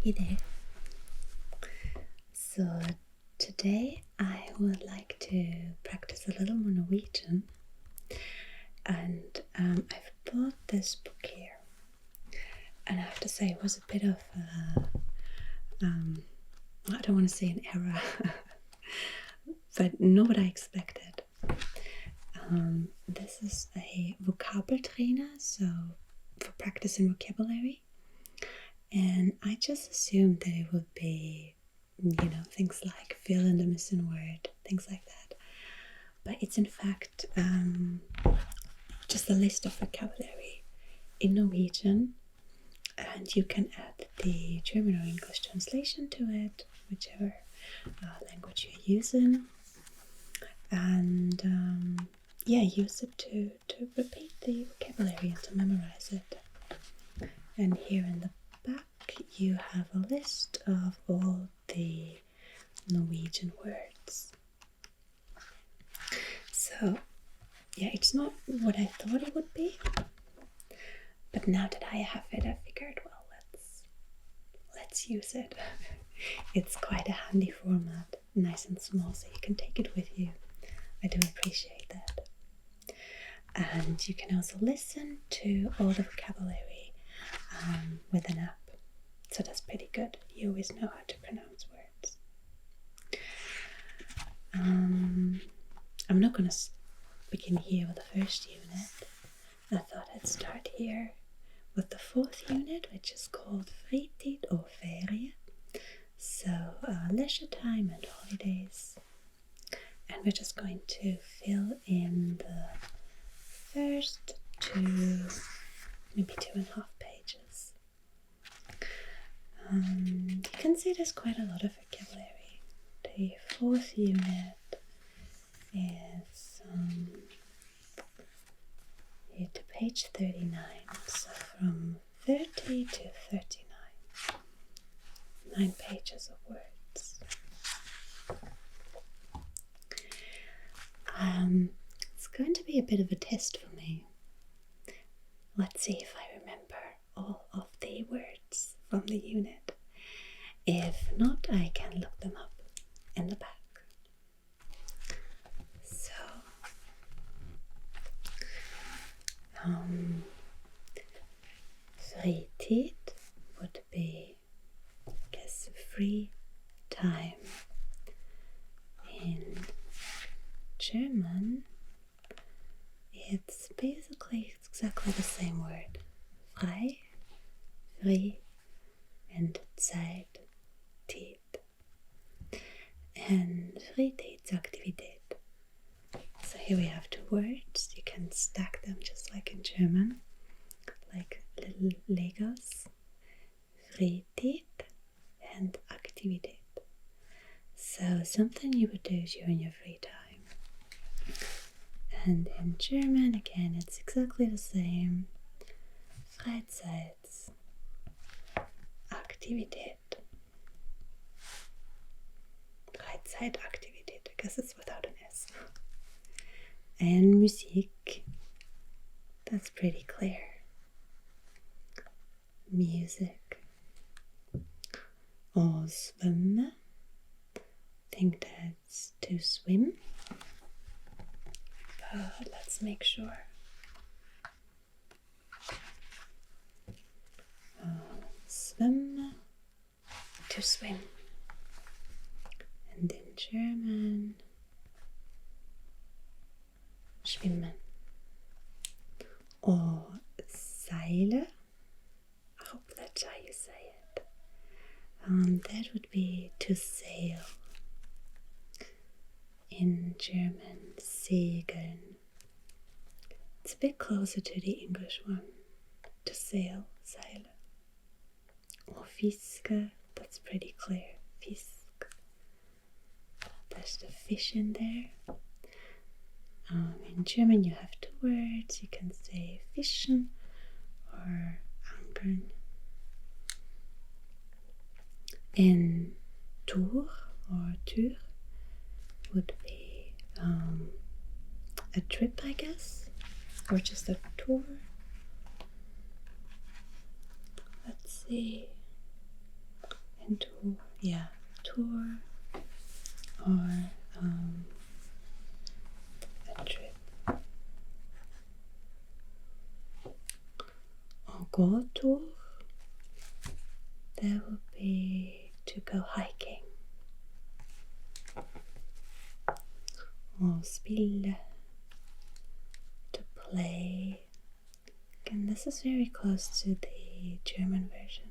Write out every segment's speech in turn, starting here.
Hey there. So today I would like to practice a little more Norwegian, and I've bought this book here, and I have to say it was a bit of I don't want to say an error, but not what I expected. This is a vocabulary trainer, so for practicing vocabulary, and I just assumed that it would be, things like fill in the missing word, things like that. But it's in fact just a list of vocabulary in Norwegian, and you can add the German or English translation to it, whichever language you're using, and use it to repeat the vocabulary and to memorize it. And here in the back you have a list of all the Norwegian words. So it's not what I thought it would be, but now that I have it, I figured, well, let's use it. It's quite a handy format, nice and small, so you can take it with you. I do appreciate that. And you can also listen to all the vocabulary with an app, so that's pretty good. You always know how to pronounce words. I'm not going to begin here with the first unit. I thought I'd start here with the fourth unit, which is called fritid or ferie, so leisure time and holidays. And we're just going to fill in the first maybe 2.5 pages. You can see there's quite a lot of vocabulary. The fourth unit is here to page 39, so from 30 to 39, 9 pages of words. It's going to be a bit of a test for me. Let's see if I remember all of the words from the unit. If not, I can look them up in the back. So, fritid would be, I guess, free time. In German, it's basically exactly the same word. Frei, free, and Zeit, Tid. And Fritidsaktivitet. So here we have 2 words. You can stack them just like in German, like little Legos. Fritid and Aktivität. So something you would do during your free time. And in German, again, it's exactly the same. Freizeitaktivität. Freizeitaktivität, I guess it's without an S. And Musik, that's pretty clear. Music. Or svømme, I think that's to swim. But let's make sure. Svømme, to swim. And in German, schwimmen. Or seile, I hope that's how you say it. That would be to sail. In German, segeln. It's a bit closer to the English one. To sail, seile. Or fiske, that's pretty clear. Fisk. There's the fish in there. In German you have 2 words. You can say fischen or angeln. In Tour or Tür would be a trip, I guess, or just a tour. Let's see. into, yeah, tour or a trip. Or gåtur, that would be to go hiking. Or spille, to play. Again, this is very close to the German version.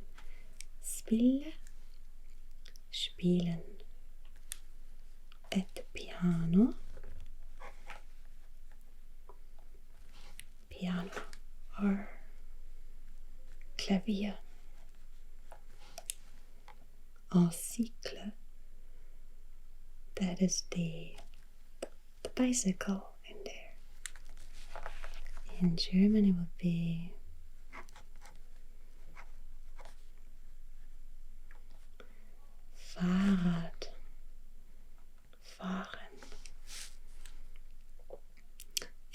Spille, spielen. Et piano, piano, or klavier. Or cykle, that is the bicycle in there. In German it would be Fahrrad, fahren.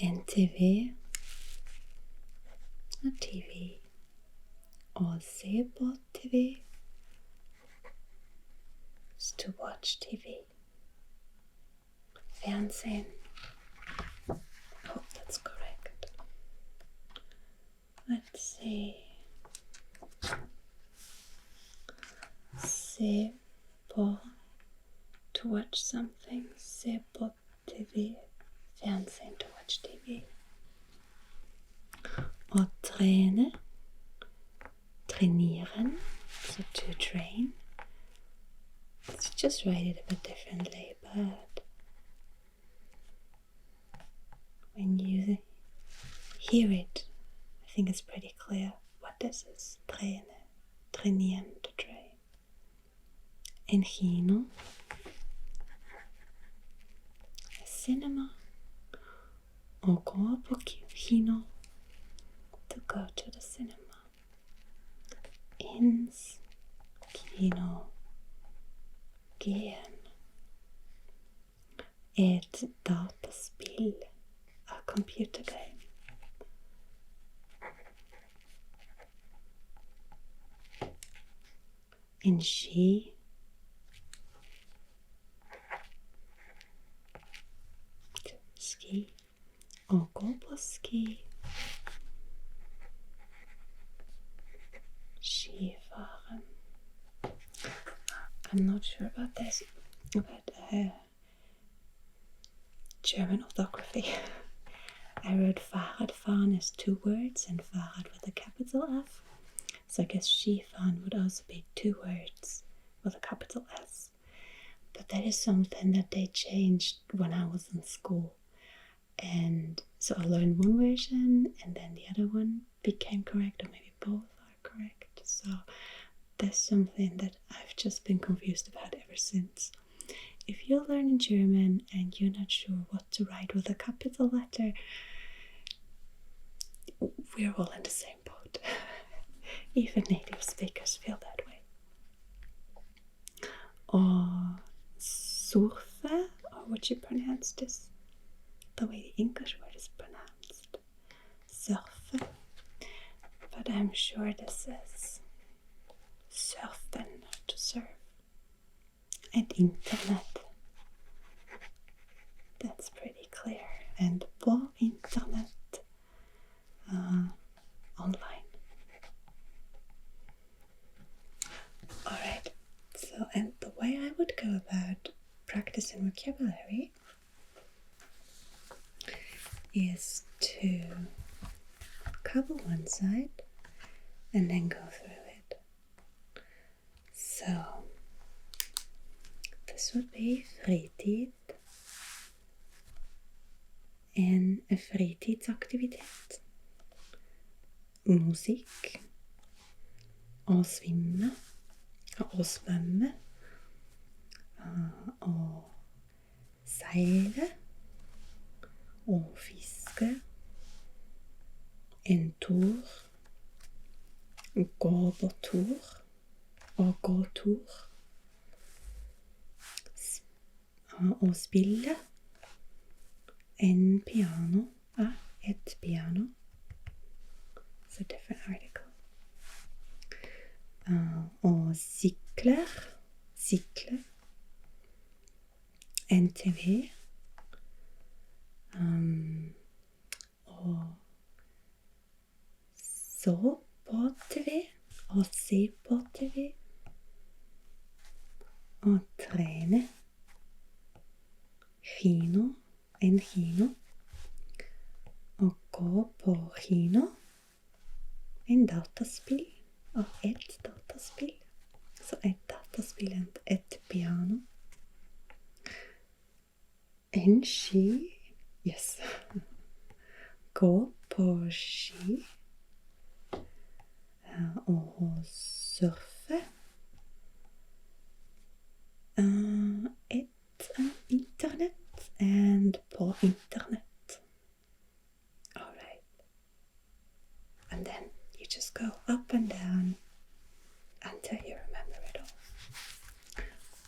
NTV, or TV. Or se på TV, is to watch TV. Fernsehen. I hope that's correct. Let's see. Se på, to watch something. Se på TV. Fernsehen, to watch TV. Og trene. Trainieren. So to train. Let's just write it a bit differently, but when you hear it, I think it's pretty clear what this is. Trene, trainieren, to train. En kino, a cinema, or gå på kino, to go to the cinema. Ins kino, gehen. Et dataspill, a computer game. En ski, ski, og gå på ski. Skifahren. I'm not sure about this, but German orthography. I wrote Fahrradfahren as 2 words and Fahrrad with a capital F. So I guess Skifahren would also be 2 words with a capital S. But that is something that they changed when I was in school. And so I learned one version and then the other one became correct, or maybe both are correct. So that's something that I've just been confused about ever since. If you're learning German and you're not sure what to write with a capital letter, we're all in the same boat. Even native speakers feel that way. Or surfe, or would you pronounce this the way the English word is pronounced? Surfe. But I'm sure this is surfen, to surf. And internet. That's pretty clear. And på internet, online. Alright, so and the way I would go about practicing vocabulary is to cover one side and then go through it. So this would be fritid. En fritidsaktivitet. Musikk. Å svimme. Å svømme. Å seile. Å fiske. En tur. Gå på tur. Å gå tur. Å spille. En piano. Et piano. It's a different article. Å sykler, NTV, og så på TV, og se på TV, og trene, en kino, og gå på kino, en dataspill, og et dataspill, så et dataspill, et piano, en ski, yes, gå på ski, og surfe, internet, and på internet. All right. And then you just go up and down until you remember it all.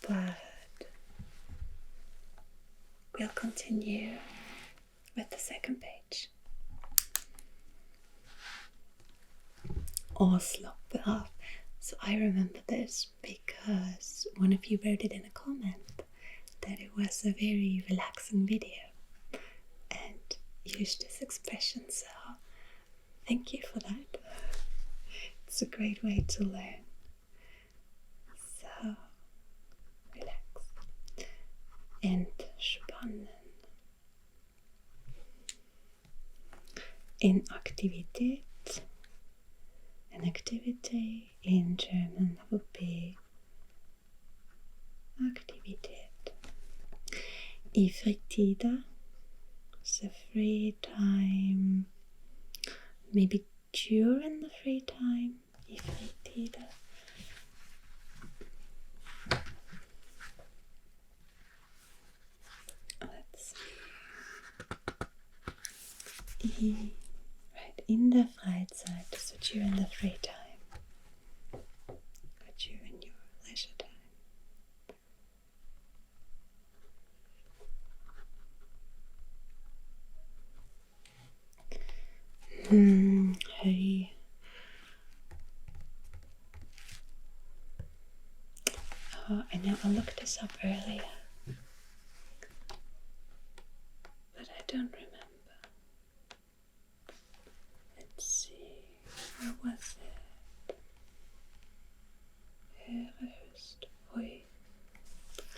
But we'll continue with the second page. Og slappe av. So I remember this because one of you wrote it in a comment that it was a very relaxing video and used this expression, so thank you for that. It's a great way to learn. So, relax. Entspannen. En aktivitet. An activity in German would be Aktivitet. I fritida, so free time, maybe during the free time, I fritida. Let's see. In der Freizeit, so during the free time, or during your leisure time. Høy. Oh, I know I looked this up earlier, but I don't remember. Where was it? Høre, høst, høy,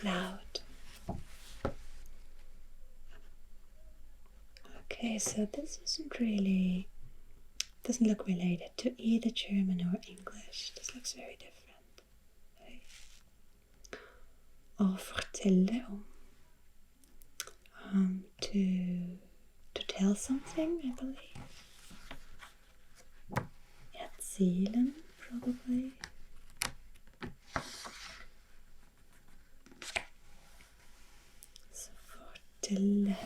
loud. Okay, so this doesn't look related to either German or English. This looks very different. Okay. Å fortelle om. To tell something, I believe. Erzählen, probably. So fortelle.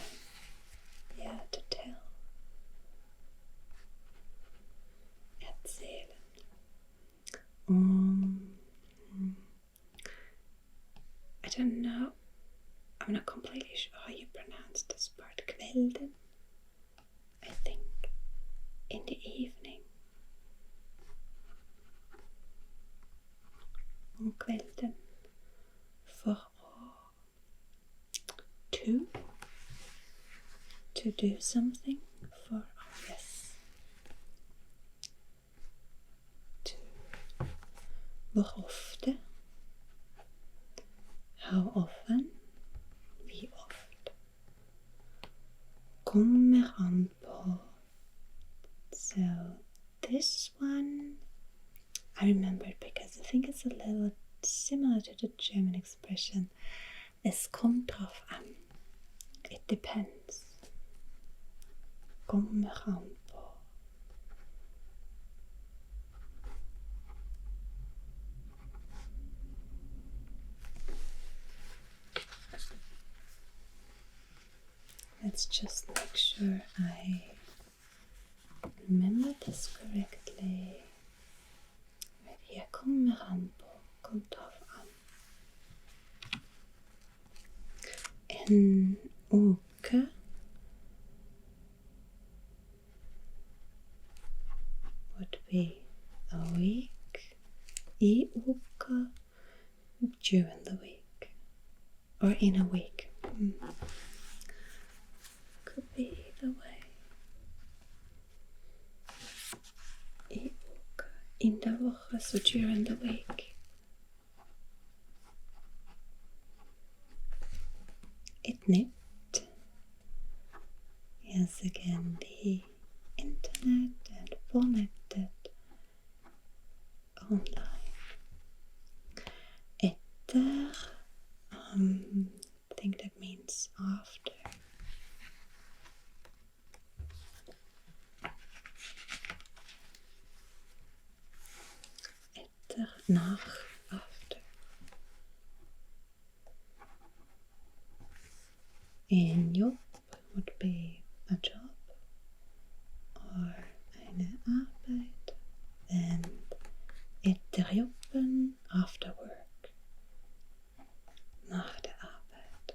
Yeah, to tell. Erzählen. I don't know. I'm not completely sure how you pronounce this part. Kvelden, I think. In the evening. Om kvelden. For to do something. For, yes. To. Hvor ofte. How often. Wie oft. Kommer an på. So this one I remembered because I think it's a little similar to the German expression. Es kommt drauf an. It depends. Kommer an på. Let's just make sure I remember this correctly. Right here, kommer an på, kommt drauf an. En uke would be a week. I uke during the week or in a week. Could be either way. I uka, in der Woche, so during the week. It nytt. Yes, again, the internet and på nettet online. Etter, I think that means after. Etter, nach, after. En jobb would be a job or eine Arbeit. Then etter jobben, after work. Nach der Arbeit.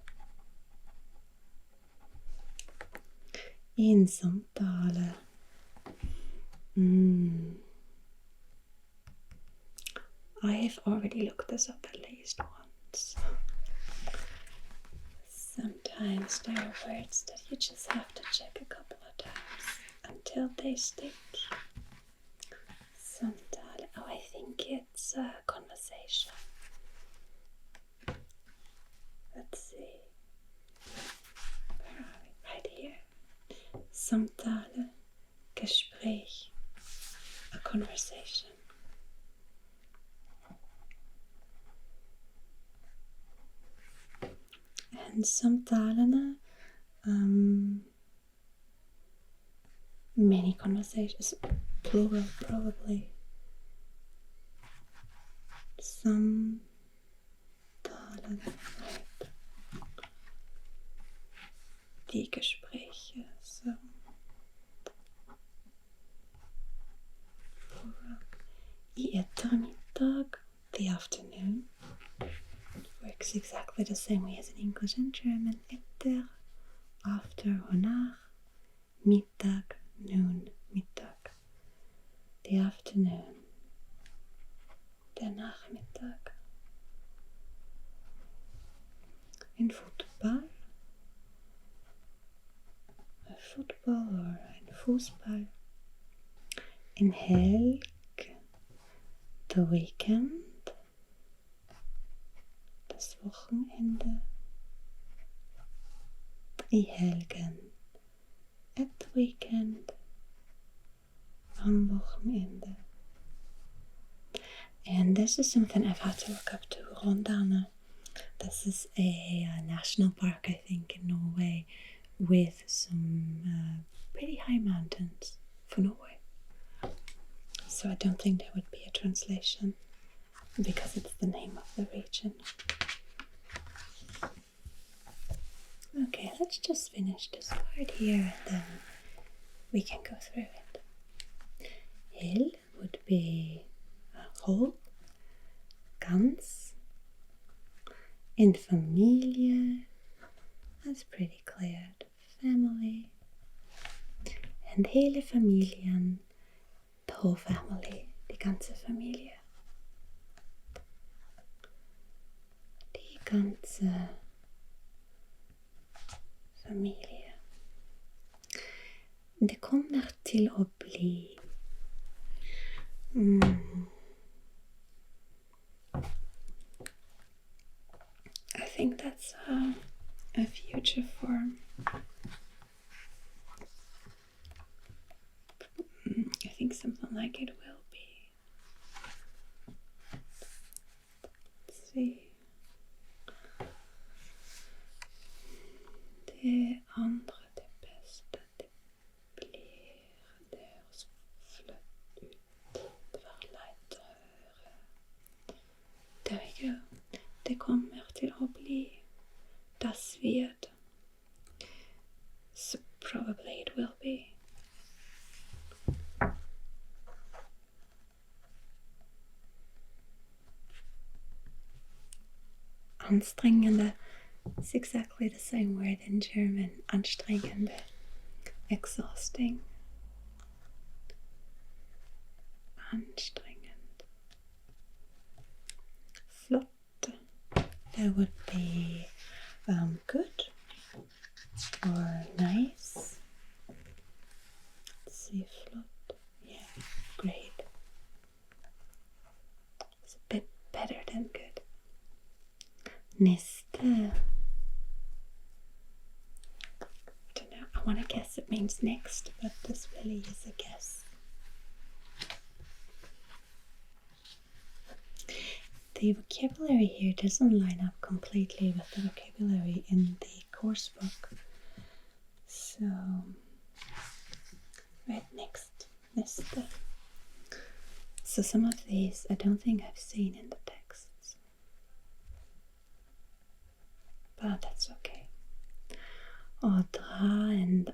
En samtale. I have already looked this up at least once. Sometimes there are words that you just have to check a couple of times until they stick. Samtale. Oh, I think it's a conversation. Let's see. Where are we? Right here. Samtale, Gespräch, a conversation. And samtalene, many conversations, plural probably. Samtalen, right. Die Gespräche, so. Plural. I ettermiddag, the afternoon. Works exactly the same way as in English and German. Etter, after or nach. Mittag, noon, Mittag. The afternoon. Der Nachmittag. In football. A football or ein Fußball. In helg. The weekend. Das Wochenende. I helgen. At the weekend. Am Wochenende. And this is something I've had to look up to. Rondane. This is a national park, I think, in Norway, with some pretty high mountains for Norway. So I don't think there would be a translation because it's the name of the region. Okay, let's just finish this part here and then we can go through it. Hel would be whole, ganz, in Familie, that's pretty clear, family, and hele Familien, the whole family, die ganze Familie. Die ganze Familie. Det kommer til å bli I think that's a future form. I think something like it will be. Let's see. Det andre, det beste, det blir det høres flott ut. Det var leit å høre. There we go. Det kommer til å bli. Das wird. So probably it will be. Anstrengende. It's exactly the same word in German. Anstrengende. Exhausting. Anstrengend. Flott. would be good or nice. Let's see, flott. Yeah, great. It's a bit better than good. Neste. I don't know. I want to guess it means next, but this really is a guess. The vocabulary here doesn't line up completely with the vocabulary in the course book. So, right, next. So some of these I don't think I've seen in the texts. But that's okay. Å dra and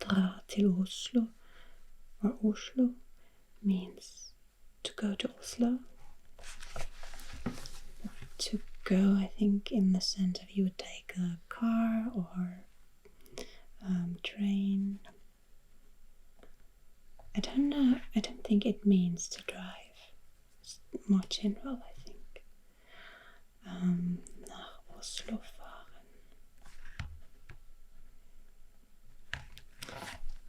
dra til Oslo, or Oslo, means to go to Oslo. To go, I think, in the sense of you would take a car or train. I don't know. I don't think it means to drive. It's more general, I think. Nach Oslo fahren.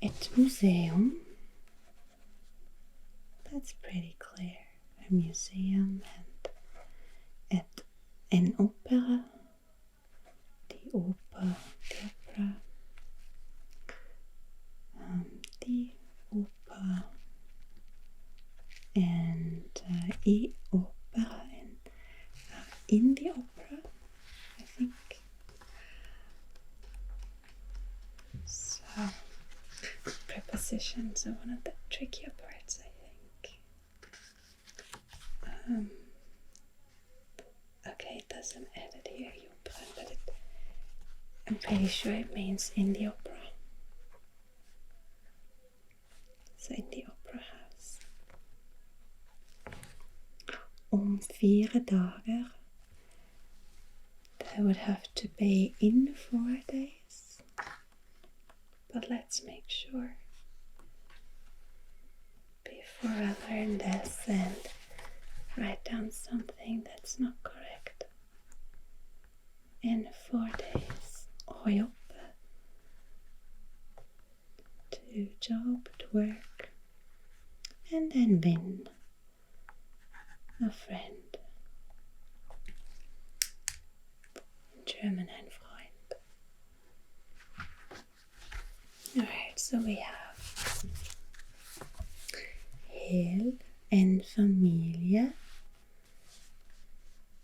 Et museum. That's pretty clear. A museum and en opera. The opera. The opera. And I opera and in the opera, I think. So, prepositions are one of the trickier parts, I think. Okay, it doesn't edit here, opera, but I'm pretty sure it means in the opera. So in the opera house. Om 4 dager. That would have to be in 4 days. But let's make sure. Before I learn this and write down something that's not correct. In 4 days. Å jobbe. To job, to work. And then win. A friend. In German, ein Freund. Alright, so we have hel, en familie.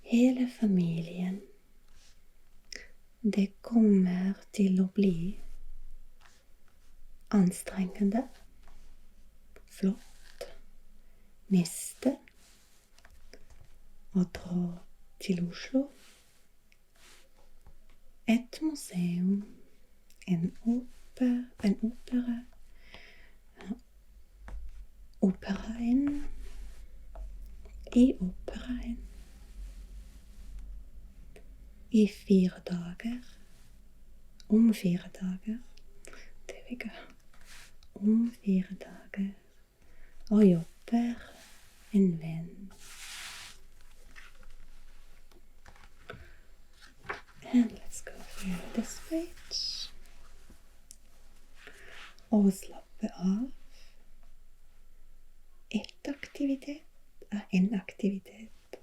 Hele familien. Det kommer til å bli anstrengende. Flott. Neste. Å dra til Oslo. Et museum. En opera. Operaen. I operaen. I 4 dager. Om 4 dager. There we go. Om 4 dager. Og jobber en venn. And let's go through this page. Å slappe av. En aktivitet.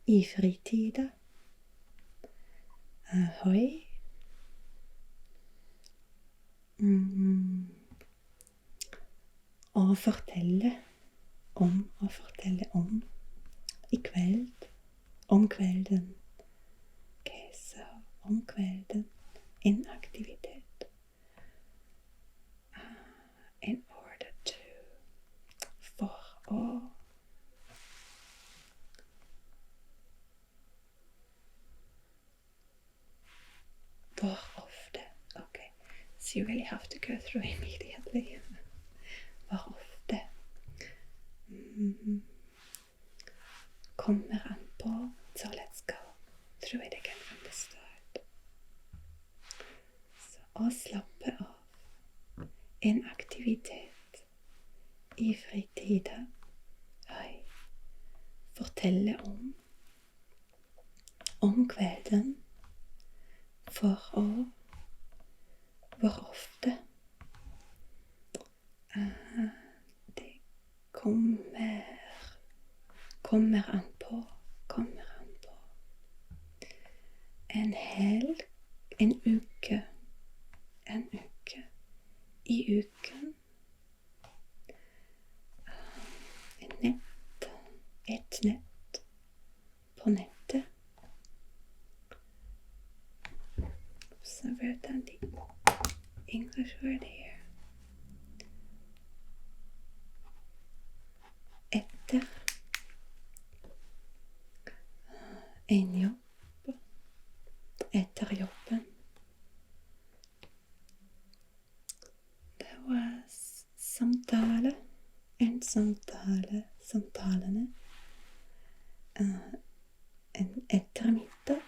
I fritida. Ahoi. Å fortelle om. I kveld. Om kvelden. Okay, so om kvelden. En aktivitet. In order to. For å. For ofte. Okay, so you really have to go through immediately. For ofte. Kommer an på. So let's go through it again from the start. Så å slappe av. En aktivitet. I fritida. Fortelle om. om kvelden for hvor ofte det kommer an på. En helg, en uke, i uken, et nett, på nettet. So wrote down the English word here. Etter en jobb, etter jobben. There was samtale, en samtale, samtalene. En ettermiddag,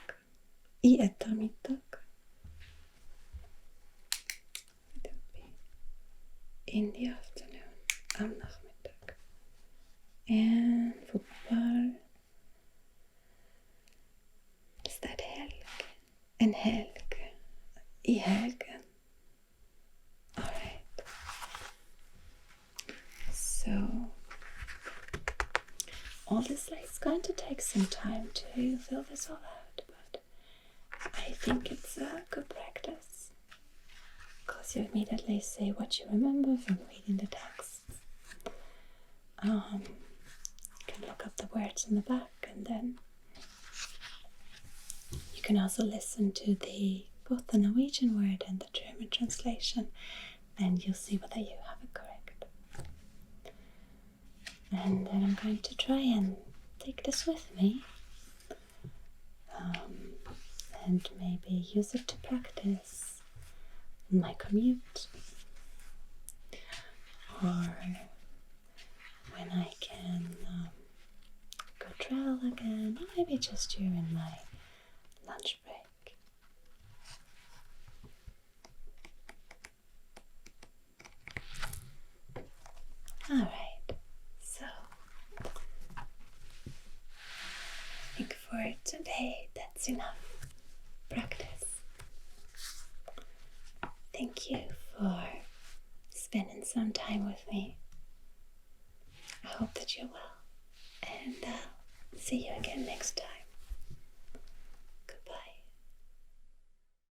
i ettermiddag. It would be in the afternoon, am nachmittag. En fotball. Is that helg? En helg, i helgen. Alright. So all this is going to take some time to fill this all out, but I think it's a good practice because you immediately say what you remember from reading the text. You can look up the words in the back, and then you can also listen to both the Norwegian word and the German translation, and you'll see whether you have it correct. And then I'm going to try and take this with me, and maybe use it to practice my commute, or when I can go travel again, or maybe just during my lunch break. Alright, so I think for today that's enough practice. Thank you for spending some time with me. I hope that you're well, and see you again next time.